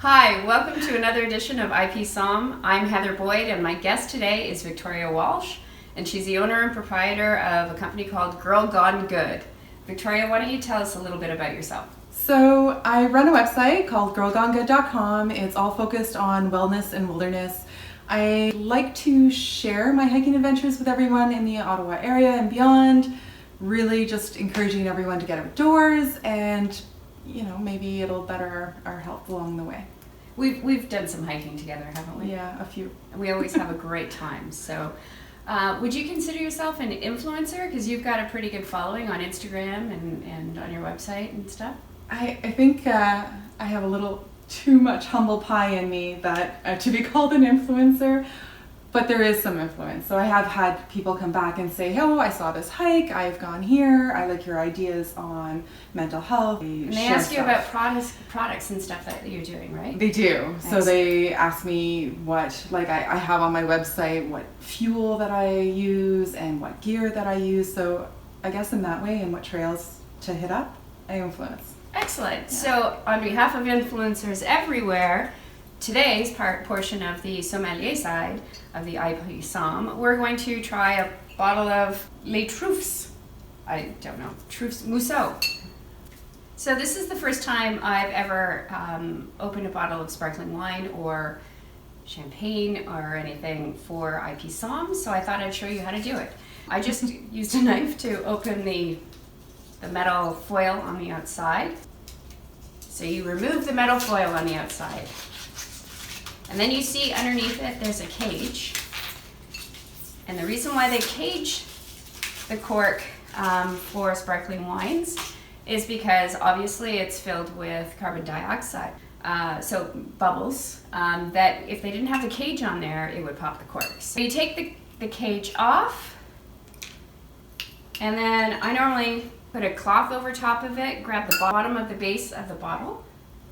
Hi, welcome to another edition of IP Somm. I'm Heather Boyd, and my guest today is Victoria Walsh, and she's the owner and proprietor of a company called Girl Gone Good. Victoria, why don't you tell us a little bit about yourself? So I run a website called girlgonegood.com. It's all focused on wellness and wilderness. I like to share my hiking adventures with everyone in the Ottawa area and beyond, really just encouraging everyone to get outdoors and, maybe it'll better our health along the way. We've done some hiking together, haven't we? Yeah, a few. And we always have a great time. So would you consider yourself an influencer? Because you've got a pretty good following on Instagram and on your website and stuff. I think I have a little too much humble pie in me that to be called an influencer, but there is some influence. So I have had people come back and say, oh, I saw this hike, I've gone here, I like your ideas on mental health. And they ask you about products and stuff that you're doing, right? They do. Nice. So they ask me what, I have on my website, what fuel that I use and what gear that I use. So I guess in that way, and what trails to hit up, I influence. Excellent. Yeah. So on behalf of influencers everywhere, today's portion of the sommelier side of the IP Somm, we're going to try a bottle of Les Truffes. I don't know, Truffes Mousseau. So this is the first time I've ever opened a bottle of sparkling wine or champagne or anything for IP Somm, so I thought I'd show you how to do it. I just used a knife to open the metal foil on the outside. So you remove the metal foil on the outside. And then you see underneath it there's a cage. And the reason why they cage the cork for sparkling wines is because obviously it's filled with carbon dioxide. So bubbles, that if they didn't have the cage on there, it would pop the cork. So you take the cage off, and then I normally put a cloth over top of it, grab the bottom of the base of the bottle.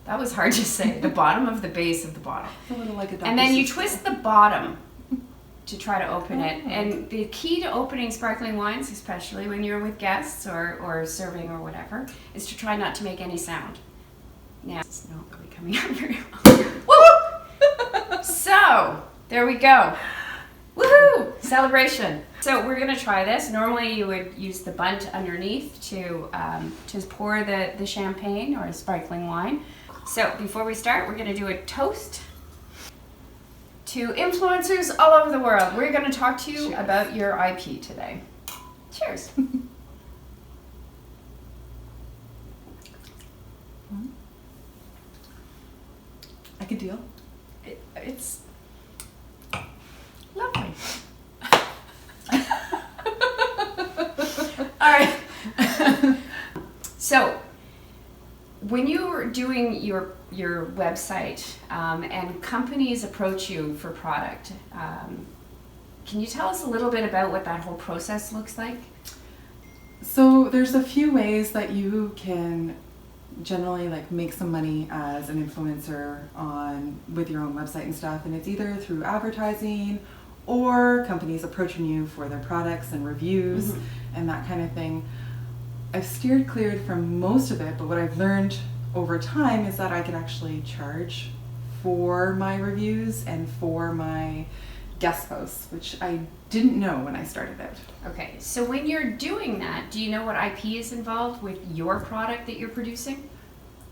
That was hard to say, the bottom of the base of the bottle. A little like a and then you twist the bottom to try to open it. And the key to opening sparkling wines, especially when you're with guests or serving or whatever, is to try not to make any sound. Now, it's not really coming out very well. Woo! So, there we go. Woohoo! Celebration. So we're going to try this. Normally you would use the bunt underneath to pour the champagne or sparkling wine. So before we start, we're going to do a toast to influencers all over the world. We're going to talk to you about your IP today. Cheers. I could deal. It's lovely. All right. So, when you're doing your website and companies approach you for product, can you tell us a little bit about what that whole process looks like? So there's a few ways that you can generally make some money as an influencer with your own website and stuff, and it's either through advertising or companies approaching you for their products and reviews and that kind of thing. I've steered clear from most of it, but what I've learned over time is that I can actually charge for my reviews and for my guest posts, which I didn't know when I started it. Okay, so when you're doing that, do you know what IP is involved with your product that you're producing?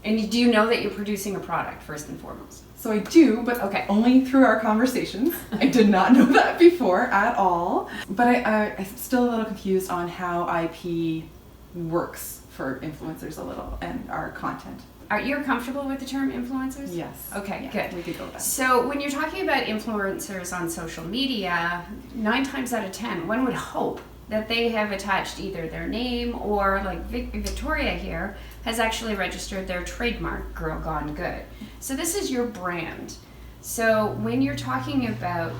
And do you know that you're producing a product, first and foremost? So I do, but only through our conversations. I did not know that before at all. But I'm still a little confused on how IP works for influencers a little and our content. Are you comfortable with the term influencers? Yes. Okay, yeah, good. We could go with that. So when you're talking about influencers on social media, 9 times out of 10, one would hope that they have attached either their name or, like Victoria here, has actually registered their trademark, Girl Gone Good. So this is your brand. So when you're talking about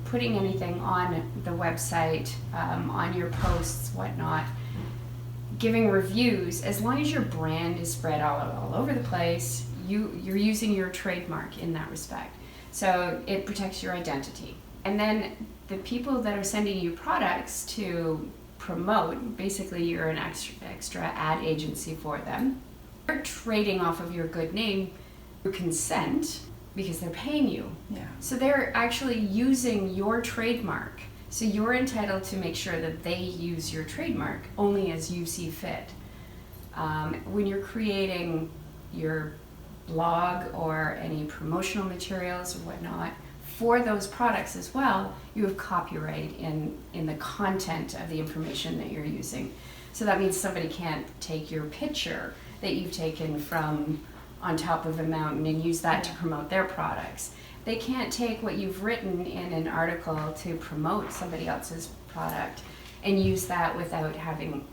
putting anything on the website, on your posts, whatnot, giving reviews, as long as your brand is spread all over the place, you're using your trademark in that respect. So it protects your identity. And then the people that are sending you products to promote, basically you're an extra ad agency for them. They're trading off of your good name consent because they're paying you. Yeah. So they're actually using your trademark. So you're entitled to make sure that they use your trademark only as you see fit. When you're creating your blog or any promotional materials or whatnot for those products as well, you have copyright in the content of the information that you're using. So that means somebody can't take your picture that you've taken from on top of a mountain and use that to promote their products. They can't take what you've written in an article to promote somebody else's product and use that without having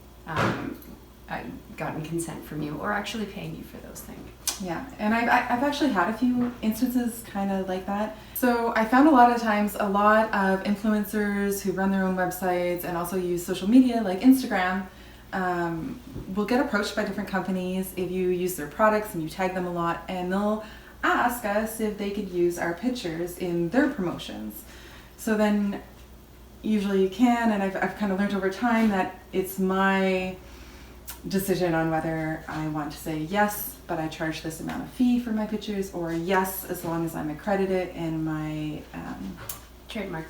gotten consent from you or actually paying you for those things. Yeah, and I've actually had a few instances kind of like that. So I found a lot of times a lot of influencers who run their own websites and also use social media like Instagram will get approached by different companies if you use their products and you tag them a lot, and they'll ask us if they could use our pictures in their promotions. So then usually you can, and I've kind of learned over time that it's my decision on whether I want to say yes, but I charge this amount of fee for my pictures, or yes, as long as I'm accredited and my Trademark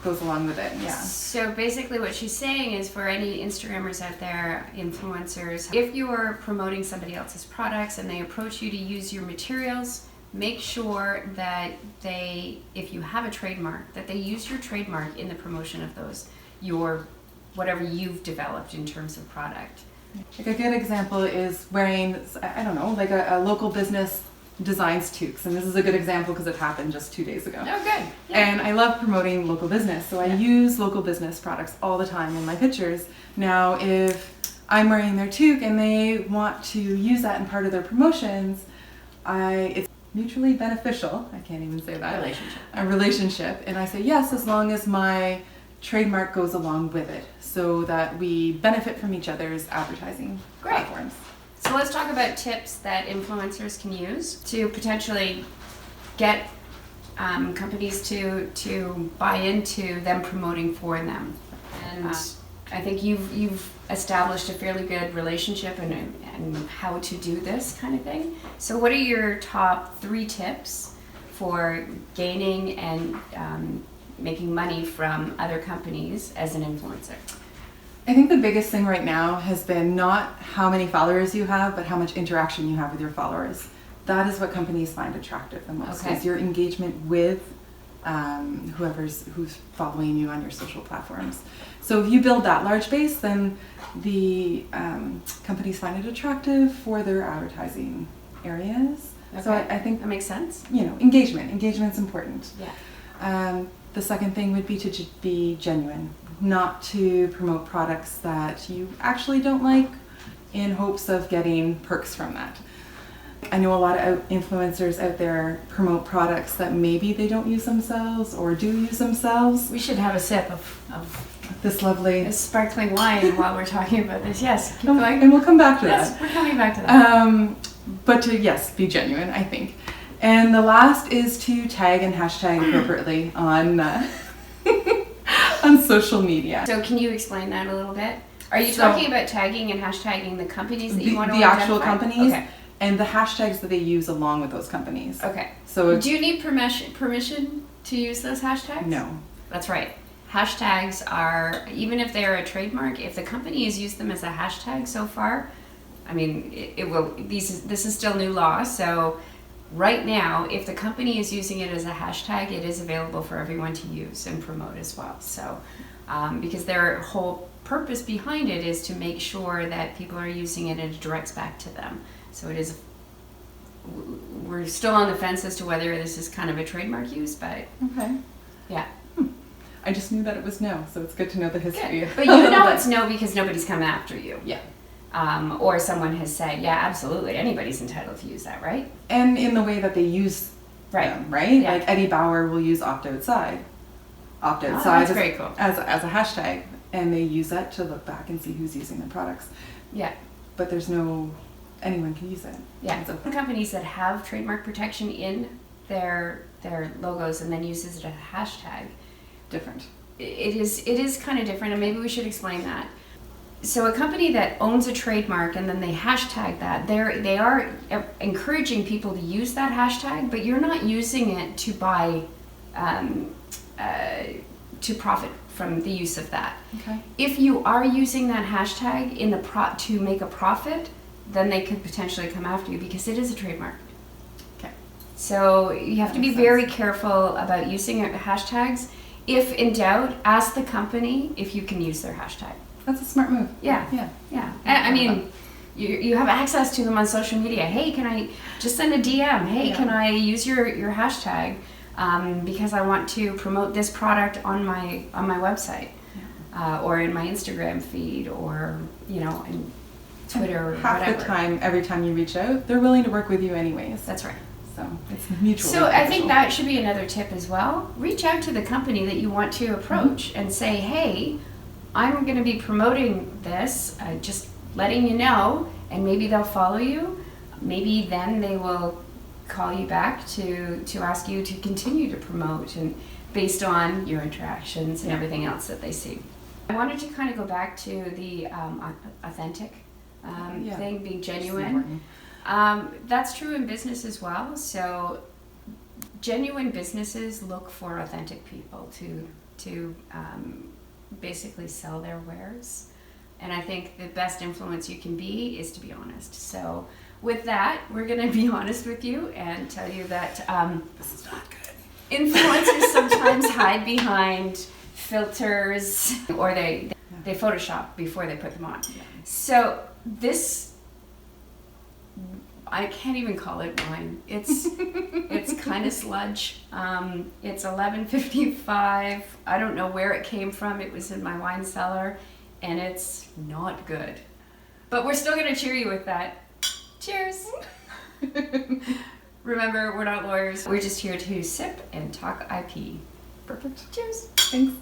goes along with it. Yeah. So basically what she's saying is, for any Instagrammers out there, influencers, if you're promoting somebody else's products and they approach you to use your materials, make sure that if you have a trademark, that they use your trademark in the promotion of those, whatever you've developed in terms of product. Like a good example is wearing, I don't know, like a local business designs toques, and this is a good example because it happened just 2 days ago. Oh, good. Yeah. And I love promoting local business, so I use local business products all the time in my pictures. Now, if I'm wearing their toque and they want to use that in part of their promotions, it's mutually beneficial. I can't even say that. A relationship. And I say yes, as long as my trademark goes along with it, so that we benefit from each other's advertising platforms. So let's talk about tips that influencers can use to potentially get companies to buy into them promoting for them. And I think you've established a fairly good relationship and how to do this kind of thing. So what are your top 3 tips for gaining and making money from other companies as an influencer? I think the biggest thing right now has been not how many followers you have, but how much interaction you have with your followers. That is what companies find attractive the most, is your engagement with who's following you on your social platforms. So if you build that large base, then the companies find it attractive for their advertising areas. Okay. So I think that makes sense. Engagement's important. Yeah. The second thing would be to be genuine, not to promote products that you actually don't like in hopes of getting perks from that. I know a lot of influencers out there promote products that maybe they don't use themselves or do use themselves. We should have a sip of this lovely sparkling wine while we're talking about this. Yes, keep going. And we'll come back to that. Yes, we're coming back to that. But to, be genuine, I think. And the last is to tag and hashtag appropriately on on social media. So can you explain that a little bit? Are you talking about tagging and hashtagging the companies that you want to the identify? actual companies, okay, and the hashtags that they use along with those companies. Okay. So do you need permission to use those hashtags? No. That's right. Hashtags are, even if they're a trademark, if the company has used them as a hashtag so far, I mean, it will. This is still new law, so. Right now, if the company is using it as a hashtag, it is available for everyone to use and promote as well. So, because their whole purpose behind it is to make sure that people are using it and it directs back to them. So it is, we're still on the fence as to whether this is kind of a trademark use, but okay. Yeah. I just knew that it was no, so it's good to know the history. Good. But you know it's no because nobody's come after you. Yeah. Or someone has said, yeah, absolutely, anybody's entitled to use that, right? And in the way that they use them, right? Yeah. Like Eddie Bauer will use opt-outside. Opt-outside that's very cool. as a hashtag, and they use that to look back and see who's using their products. Yeah. But anyone can use it. Yeah. The companies that have trademark protection in their logos and then uses it as a hashtag. Different. It is kind of different, and maybe we should explain that. So a company that owns a trademark and then they hashtag that, they are encouraging people to use that hashtag, but you're not using it to buy, to profit from the use of that. Okay. If you are using that hashtag in the to make a profit, then they could potentially come after you because it is a trademark. Okay. So you have to be Makes very sense. careful about using hashtags. If in doubt, ask the company if you can use their hashtag. That's a smart move. Yeah. Yeah. Yeah. I mean, you have access to them on social media. Hey, can I just send a DM? Hey, can I use your hashtag because I want to promote this product on my website or in my Instagram feed or in Twitter or Half whatever. the time, every time you reach out, they're willing to work with you anyways. That's right. So it's mutual. So I think that should be another tip as well. Reach out to the company that you want to approach and say, hey, I'm going to be promoting this, just letting you know, and maybe they'll follow you. Maybe then they will call you back to ask you to continue to promote and based on your interactions and everything else that they see. I wanted to kind of go back to the authentic thing, being genuine. That's true in business as well. So genuine businesses look for authentic people to basically sell their wares. And I think the best influence you can be is to be honest. So with that, we're going to be honest with you and tell you that This is not good. influencers sometimes hide behind filters or they Photoshop before they put them on. Yeah. So this, I can't even call it wine. It's kind of sludge. It's 11:55. I don't know where it came from. It was in my wine cellar, and it's not good. But we're still going to cheer you with that. Cheers. Remember, we're not lawyers. We're just here to sip and talk IP. Perfect. Cheers. Thanks.